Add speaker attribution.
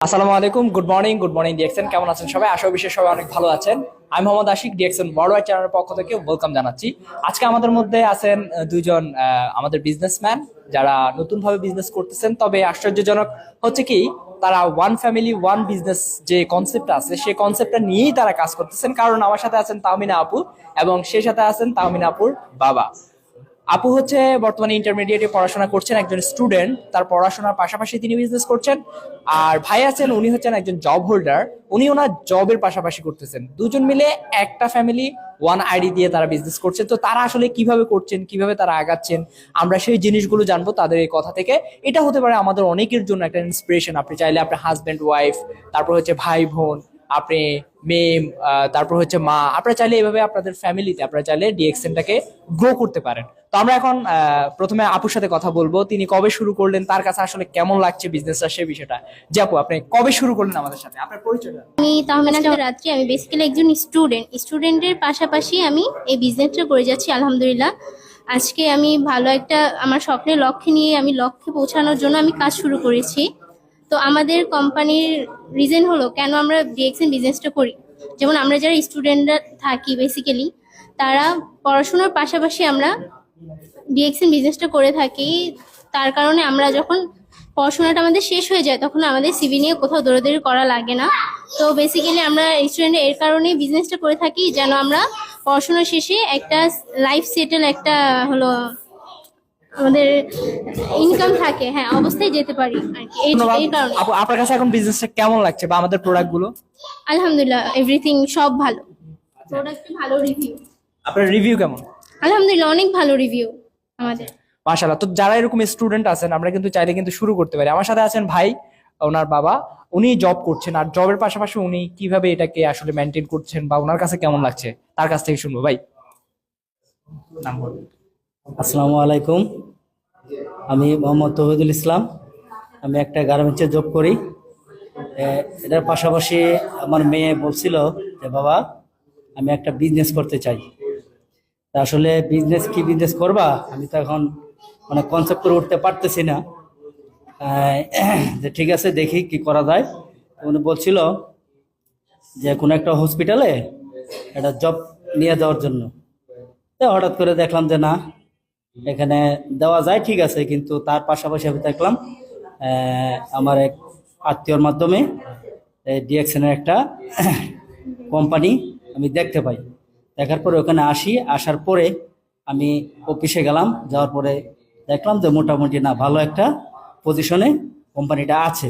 Speaker 1: আসসালামু আলাইকুম, good morning DXN. কেমন আছেন সবাই? আশা বিশেষ সবাই অনেক ভালো আছেন। আমি মোহাম্মদ আশিক, ডিএক্সএন ওয়ার্ল্ডওয়াইড চ্যানেলের পক্ষ থেকে ওয়েলকাম জানাচ্ছি। আজকে আমাদের মধ্যে আছেন দুইজন আমাদের বিজনেসম্যান যারা নতুনভাবে বিজনেস করতেছেন। তবে আশ্চর্যজনক হচ্ছে কি, তারা ওয়ান ফ্যামিলি ওয়ান বিজনেস যে কনসেপ্ট আছে সেই কনসেপ্টটা নিয়েই তারা কাজ করতেছেন। কারণ আমার সাথে আছেন তাহমিনা আপু এবং সেই সাথে আছেন তাহমিনা আপুর বাবা। আপু হচ্ছে বর্তমানে ইন্টারমিডিয়েটে পড়াশোনা করছেন, একজন স্টুডেন্ট। তার পড়াশোনার পাশাপাশি তিনি বিজনেস করছেন। আর ভাই আছেন, উনি হচ্ছেন একজন জব হোল্ডার। উনি ওনার জবের পাশাপাশি করতেছেন। দুজন মিলে একটা ফ্যামিলি ওয়ান আইডি দিয়ে তারা বিজনেস করছেন। তো তারা আসলে কিভাবে করছেন, কিভাবে তারা আগাচ্ছেন, আমরা সেই জিনিসগুলো জানবো তাদের এই কথা থেকে। এটা হতে পারে আমাদের অনেকের জন্য একটা ইন্সপিরেশন। আপনি চাইলে আপনার হাজব্যান্ড ওয়াইফ, তারপর হচ্ছে ভাই বোন, আপনি মেয়ে, তারপর হচ্ছে মা, আপনারা চাইলে এইভাবে আপনাদের ফ্যামিলিতে আপনারা চাইলে ডিএক্সএনটাকে গ্রো করতে পারেন। তো আমরা এখন প্রথমে আপুর সাথে কথা বলবো, তিনি কবে শুরু করলেন, তার কাছে আসলে কেমন লাগছে বিজনেসটা, সে বিষয়টা। যে আপু, আপনি কবে শুরু করলেন আমাদের সাথে, আপনার পরিচয়টা।
Speaker 2: আমি তাহমিনা রাত্রি। আমি বেসিক্যালি একজন স্টুডেন্টের পাশাপাশি আমি এই বিজনেসটা করে যাচ্ছি আলহামদুলিল্লাহ। আজকে আমি ভালো একটা আমার স্বপ্নের লক্ষ্যে নিয়ে আমি লক্ষ্যে পৌঁছানোর জন্য আমি কাজ শুরু করেছি। তো আমাদের কোম্পানির রিজন হলো কেন আমরা ডিএক্সএন বিজনেসটা করি। যেমন আমরা যারা স্টুডেন্টরা থাকি বেসিক্যালি, তারা পড়াশোনার পাশাপাশি আমরা ডিএক্সএন বিজনেসটা করে থাকি। তার কারণে আমরা যখন পড়াশোনাটা আমাদের শেষ হয়ে যায় তখন আমাদের সিভি নিয়ে কোথাও দৌড়াদৌড়ি করা লাগে না। তো বেসিক্যালি আমরা স্টুডেন্ট এর কারণেই বিজনেসটা করে থাকি, যেন আমরা পড়াশোনা শেষে একটা লাইফ সেটেল একটা হলো আমাদের ইনকাম থাকে, হ্যাঁ, অবস্থায় যেতে পারি আর কি।
Speaker 1: ধন্যবাদ
Speaker 2: এই কারণে
Speaker 1: আপু। আপনার কাছে এখন বিজনেসটা কেমন লাগছে বা আমাদের প্রোডাক্ট গুলো?
Speaker 2: আলহামদুলিল্লাহ এভরিথিং সব ভালো। প্রোডাক্টে ভালো রিভিউ।
Speaker 1: আপনার রিভিউ কেমন?
Speaker 2: আলহামদুলিল্লাহ অনেক ভালো রিভিউ আমাদের।
Speaker 1: মাশাআল্লাহ। তো যারা এরকম স্টুডেন্ট আছেন, আমরা কিন্তু চাইলে কিন্তু শুরু করতে পারি। আমার সাথে আছেন ভাই, ওনার বাবা। উনি জব করছেন, আর জবের পাশাপাশি উনি কিভাবে এটাকে আসলে মেনটেন করছেন বা ওনার কাছে কেমন লাগছে তার কাছ থেকে শুনবো। ভাই, নাম বলুন।
Speaker 3: আসসালামু আলাইকুম। আমি মোহাম্মদ তৌহিদুল ইসলাম। আমি একটা গার্মেন্টসে জব করি। এটার পাশাপাশি আমার মেয়ে বলছিল যে বাবা, আমি একটা বিজনেস করতে চাই। তা আসলে কি বিজনেস করবা, আমি তো এখন মানে কনসেপ্ট করে উঠতে পারতেছি না। যে ঠিক আছে, দেখি কি করা যায়। তো উনি বলছিল যে কোনো একটা হসপিটালে একটা জব নিয়ে যাওয়ার জন্য। তো হঠাৎ করে দেখলাম যে না, এখানে দেওয়া যায়, ঠিক আছে, কিন্তু তার পাশাপাশি আমি দেখলাম আমার এক আত্মীয়র মাধ্যমে ডিএক্সএনের একটা কোম্পানি আমি দেখতে পাই। দেখার পরে ওখানে আসার পরে আমি অফিসে গেলাম। যাওয়ার পরে দেখলাম যে মোটামুটি না, ভালো একটা পজিশনে কোম্পানিটা আছে।